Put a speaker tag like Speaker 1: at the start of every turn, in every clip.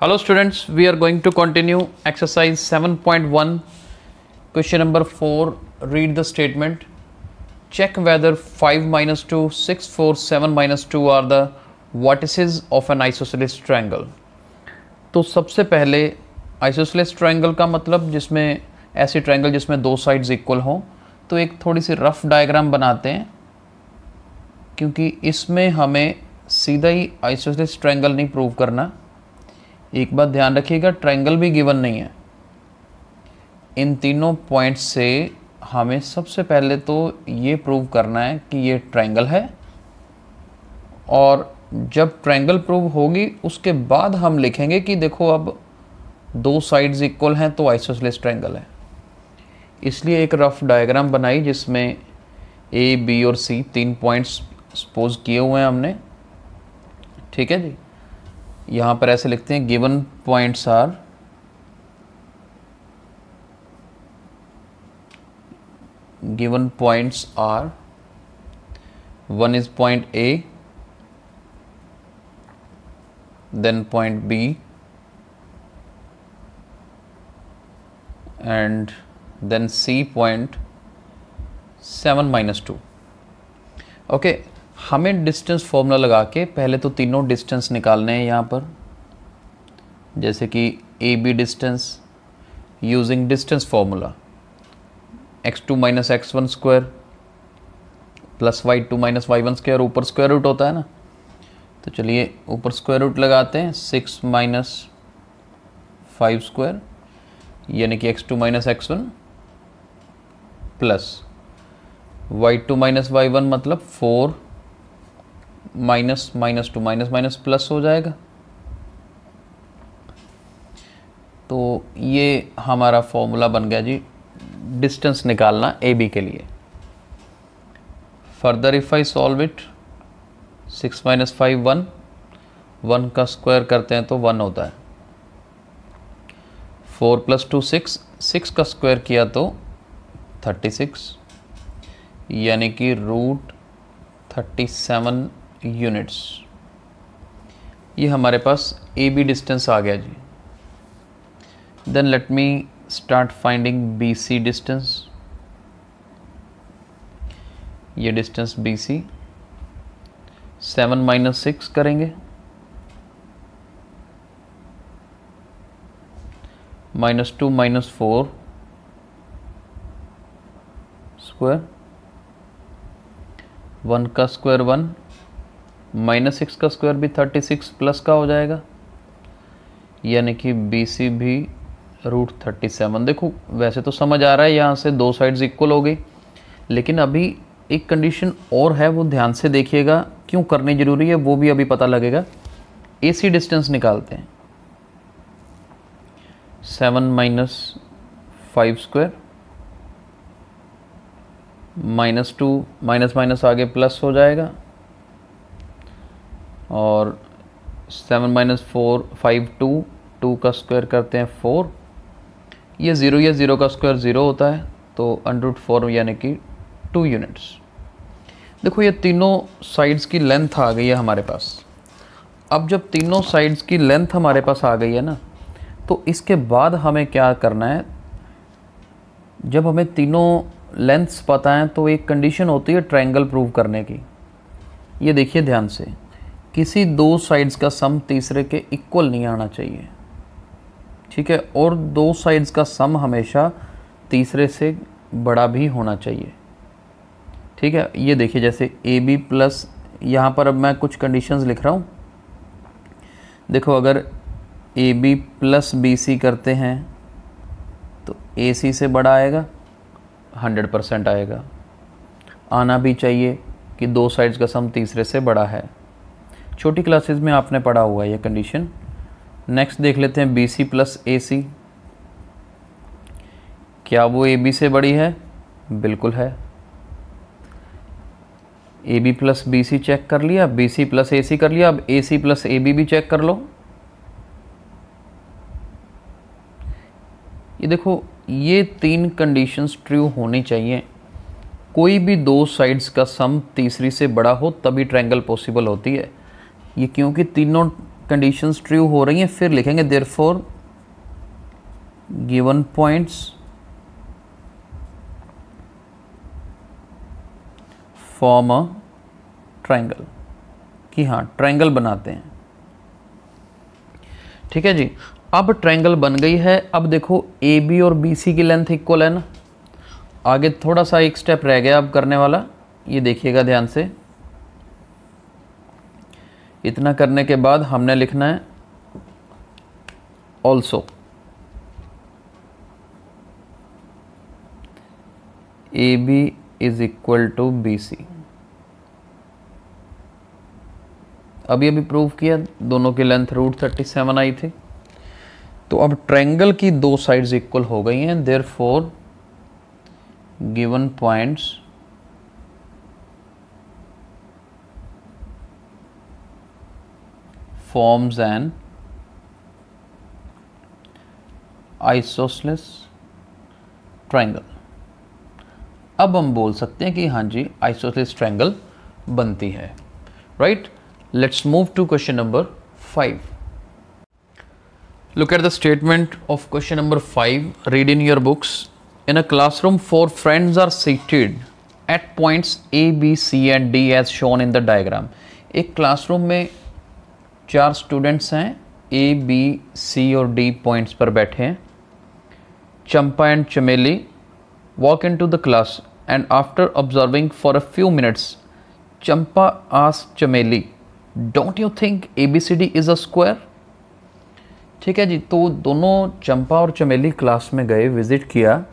Speaker 1: Hello students, we are going to continue exercise 7.1, question number 4. Read the statement. Check whether 5 minus 2, 6, 4, 7 minus 2 are the vertices of an isosceles triangle. तो सबसे पहले isosceles triangle का मतलब जिसमें ऐसी triangle जिसमें दो साइड्स इक्वल हों, तो एक थोड़ी सी रफ डायग्राम बनाते हैं क्योंकि इसमें हमें सीधा ही आइसोसेलेस ट्रायंगल नहीं प्रूव करना। एक बात ध्यान रखिएगा, ट्रायंगल भी गिवन नहीं है। इन तीनों पॉइंट्स से हमें सबसे पहले तो ये प्रूव करना है कि ये ट्रायंगल है, और जब ट्रायंगल प्रूव होगी उसके बाद हम लिखेंगे कि देखो अब दो साइड्स इक्वल हैं तो आइसोसेलेस ट्रायंगल है। इसलिए एक रफ डायग्राम बनाई जिसमें ए, बी और सी तीन पॉइंट्स सपोज किए हुए हैं हमने। ठीक है जी, यहाँ पर ऐसे लिखते हैं given points are one is point A, then point B and then C point 7 minus 2। Okay, हमें डिस्टेंस फॉर्मूला लगा के पहले तो तीनों डिस्टेंस निकालने हैं यहाँ पर, जैसे कि A B distance using distance formula x2 minus x1 square plus y2 minus y1 square, ऊपर स्क्वायर रूट होता है ना, तो चलिए ऊपर स्क्वायर रूट लगाते हैं। 6 माइनस 5 स्क्वायर यानी कि x2 minus x1 plus y2 minus y1 मतलब 4 minus minus 2 minus minus plus हो जाएगा। तो ये हमारा फॉर्मूला बन गया जी डिस्टेंस निकालना ए बी के लिए। Further if I solve it, 6 minus 5 1, 1 का स्क्वायर करते हैं तो 1 होता है। 4 प्लस 2 6, 6 का स्क्वायर किया तो 36 यानी कि रूट 37 यूनिट्स। ये हमारे पास ए बी डिस्टेंस आ गया जी। Then let me start finding B C distance. ये डिस्टेंस बी सी 7 माइनस 6 करेंगे, माइनस 2 माइनस 4 स्क्वायर, 1 का स्क्वायर 1, माइनस 6 का स्क्वायर भी 36 प्लस का हो जाएगा, यानी कि बी सी भी रूट 37। देखो वैसे तो समझ आ रहा है यहाँ से दो साइड्स इक्वल हो गई, लेकिन अभी एक कंडीशन और है, वो ध्यान से देखिएगा, क्यों करनी जरूरी है वो भी अभी पता लगेगा। AC डिस्टेंस निकालते हैं। 7 minus 5 square minus 2 minus minus आगे प्लस हो जाएगा, और 7 माइनस 4 5 2 का स्क्वायर करते हैं 4। ये 0 या 0 का स्क्वायर 0 होता है, तो √4 यानी कि 2 यूनिट्स। देखो ये तीनों साइड्स की लेंथ आ गई है हमारे पास। अब जब तीनों साइड्स की लेंथ हमारे पास आ गई है ना, तो इसके बाद हमें क्या करना है, जब हमें तीनों लेंथ्स पता हैं तो एक कंडीशन होती है ट्रायंगल प्रूव करने की। ये देखिए ध्यान से, किसी दो साइड्स का सम तीसरे के इक्वल नहीं आना चाहिए। ठीक है, और दो साइड्स का सम हमेशा तीसरे से बड़ा भी होना चाहिए। ठीक है, ये देखिए जैसे ए बी प्लस, यहाँ पर अब मैं कुछ कंडीशंस लिख रहा हूँ। देखो अगर A B plus B C करते हैं तो ए सी से बड़ा आएगा, 100% आएगा। आना भी चाहिए कि दो साइड्स का सम तीसरे से बड़ा है। छोटी क्लासेस में आपने पढ़ा हुआ है ये कंडीशन। नेक्स्ट देख लेते हैं बी सी प्लस ए सी, क्या वो ए बी से बड़ी है? बिल्कुल है। A B plus B C check कर लिया, बी सी प्लस ए सी कर लिया, अब ए सी प्लस ए बी भी चेक कर लो। ये देखो ये तीन कंडीशंस ट्रू होनी चाहिए। कोई भी दो साइड्स का सम तीसरी से बड़ा हो तभी ट्रायंगल पॉसिबल होती है। ये क्योंकि तीनों कंडीशंस ट्रू हो रही हैं फिर लिखेंगे therefore given points form a triangle, कि हाँ ट्रायंगल बनाते हैं। ठीक है जी, अब ट्रायंगल बन गई है। अब देखो ए बी और बी सी की लेंथ इक्वल है ना। आगे थोड़ा सा एक स्टेप रह गया अब करने वाला, ये देखिएगा ध्यान से। इतना करने के बाद हमने लिखना है also A B is equal to B C. अभी अभी प्रूव किया, दोनों की लेंथ √37 आई थी। तो अब ट्रायंगल की दो साइड्स इक्वल हो गई हैं, therefore given points forms an isosceles triangle. अब हम बोल सकते हैं कि हाँ जी आइसोसेलेस ट्रायंगल बनती है, right. Let's move to question number 5. Look at the statement of question number 5. Read in your books. In a classroom, 4 friends are seated at points A, B, C and D as shown in the diagram. एक classroom में 4 students हैं, A, B, C और D points पर बैठे हैं। चंपा and चमेली walk into the class and after observing for a few minutes, Champa asked Chameli, "Don't you think ABCD is a square?" ठीक है जी, तो दोनों चंपा और चमेली क्लास में गए, विजिट किया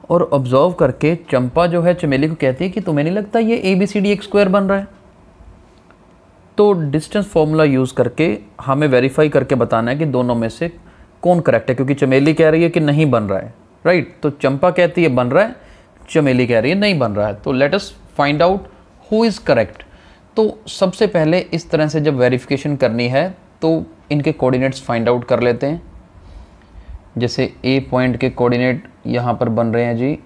Speaker 1: और ऑब्जर्व करके चंपा जो है चमेली को कहती है कि तुम्हें नहीं लगता ये ABCD एक स्क्वायर बन रहा है। तो डिस्टेंस फॉर्मूला यूज़ करके हमें वेरीफाई करके बताना है कि दोनों में से कौन करेक्ट है, क्योंकि चमेली कह रही है कि नहीं बन रहा है, राइट। तो चंपा कहती है बन रहा है, चमेली कह रही है नहीं बन रहा है। तो let us find out who is correct. तो सबसे पहले इस तरह से जब वेरिफिकेशन करनी है तो इनके कोऑर्डिनेट्स फाइंड आउट कर लेते हैं। जैसे ए पॉइंट के कोऑर्डिनेट यहाँ पर बन रहे हैं जी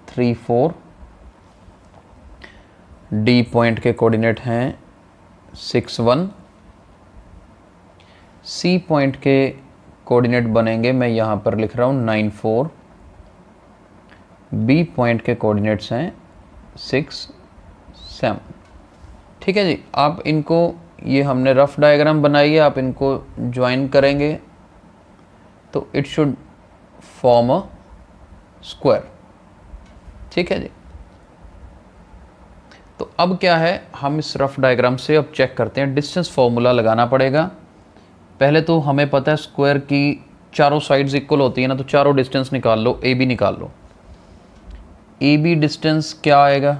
Speaker 1: 3, 4। डी पॉइंट के कोऑर्डिनेट हैं 6, 1। सी पॉइंट के कोऑर्डिनेट बनेंगे, मैं यहाँ पर लिख रहा हूँ 9, 4। बी पॉइंट के कोऑर्डिनेट्स हैं 6, 7। ठीक है जी, आप इनको, ये हमने रफ डायग्राम बनाई है, आप इनको ज्वाइन करेंगे तो it should form a square. ठीक है जी, तो अब क्या है, हम इस रफ डायग्राम से अब चेक करते हैं। डिस्टेंस फॉर्मूला लगाना पड़ेगा। पहले तो हमें पता है स्क्वायर की चारों साइड्स इक्वल होती है ना, तो चारों डिस्टेंस निकाल लो, ए बी निकाल लो। ए बी डिस्टेंस क्या आएगा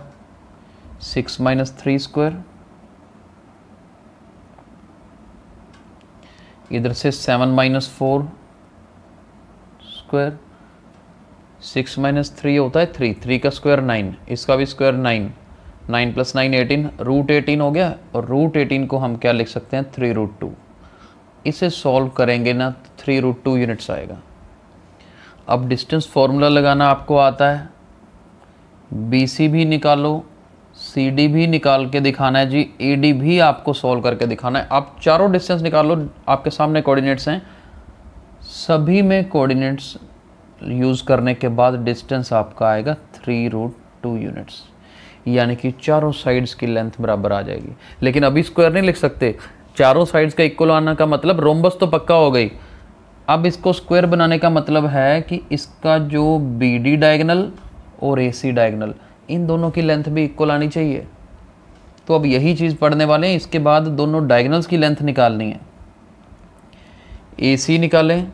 Speaker 1: 6 - 3 स्क्वायर। इधर से 7 - 4 स्क्वायर। 6 - 3 होता है 3, 3 का स्क्वायर 9, इसका भी स्क्वायर 9, 9 + 9 18, √18 हो गया। और √18 को हम क्या लिख सकते हैं 3√2। इसे सॉल्व करेंगे ना 3√2 यूनिट्स आएगा। अब डिस्टेंस फॉर्मूला लगाना आपको आता है, BC भी निकालो, CD भी निकाल के दिखाना है जी, AD भी आपको सॉल्व करके दिखाना है। आप चारों डिस्टेंस निकाल लो, आपके सामने कोऑर्डिनेट्स हैं, सभी में कोऑर्डिनेट्स यूज़ करने के बाद डिस्टेंस आपका आएगा 3√2 यूनिट्स, यानी कि चारों साइड्स की लेंथ बराबर आ जाएगी। लेकिन अभी स्क्वायर नहीं लिख सकते, चारों साइड्स का इक्वल आने का मतलब रोम्बस तो पक्का हो गई। अब इसको स्क्वायर बनाने का मतलब है कि इसका जो BD डायगोनल और AC डायगोनल, इन दोनों की लेंथ भी इक्वल आनी चाहिए। तो अब यही चीज़ पढ़ने वाले हैं। इसके बाद दोनों डायगोनल्स की लेंथ निकालनी है। AC निकालें,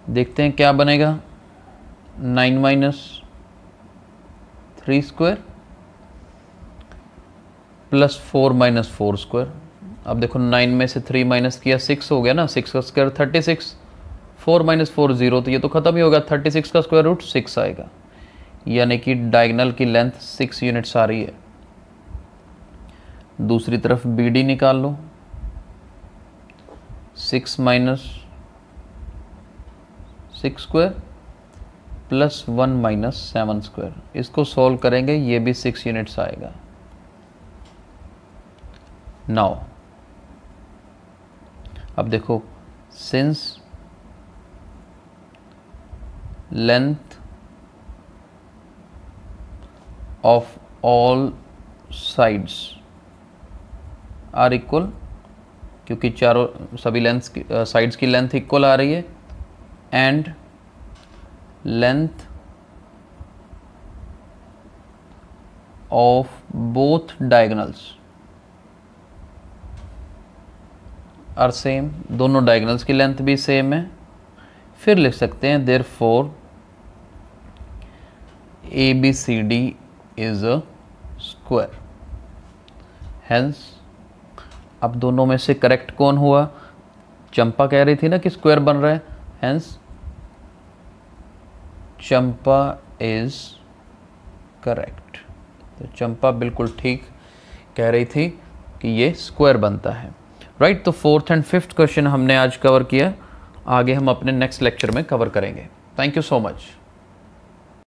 Speaker 1: देखते हैं क्या बनेगा 9 - 3 स्क्वायर प्लस 4 - 4 स्क्वायर। अब देखो 9 में से 3 माइनस किया 6 हो गया ना, 6 का स्क्वायर 36, 4 - 4 0, तो ये तो ख़त्म ही होगा। 36 का स्क्वायर रूट 6 आएगा, यानी कि डायगोनल की लेंथ 6 यूनिट्स आ रही है। दूसरी तरफ BD निकाल लो, 6 - 6 स्क्वायर प्लस 1 - 7 स्क्वायर। इसको सॉल्व करेंगे, ये भी 6 यूनिट्स आएगा। नाउ अब देखो, since length of all sides are equal, क्योंकि चारों सभी लेंथ की साइड्स की लेंथ इक्वल आ रही है, and length of both diagonals are same, दोनों डायगोनल्स की लेंथ भी सेम है। फिर लिख सकते हैं therefore ABCD is a square. Hence अब दोनों में से करेक्ट कौन हुआ? चंपा कह रही थी ना कि स्क्वायर बन रहा है, हेंस चंपा इज करेक्ट। तो चंपा बिल्कुल ठीक कह रही थी कि ये स्क्वायर बनता है, राइट। तो 4th एंड 5th क्वेश्चन हमने आज कवर किया, आगे हम अपने नेक्स्ट लेक्चर में कवर करेंगे। Thank you so much.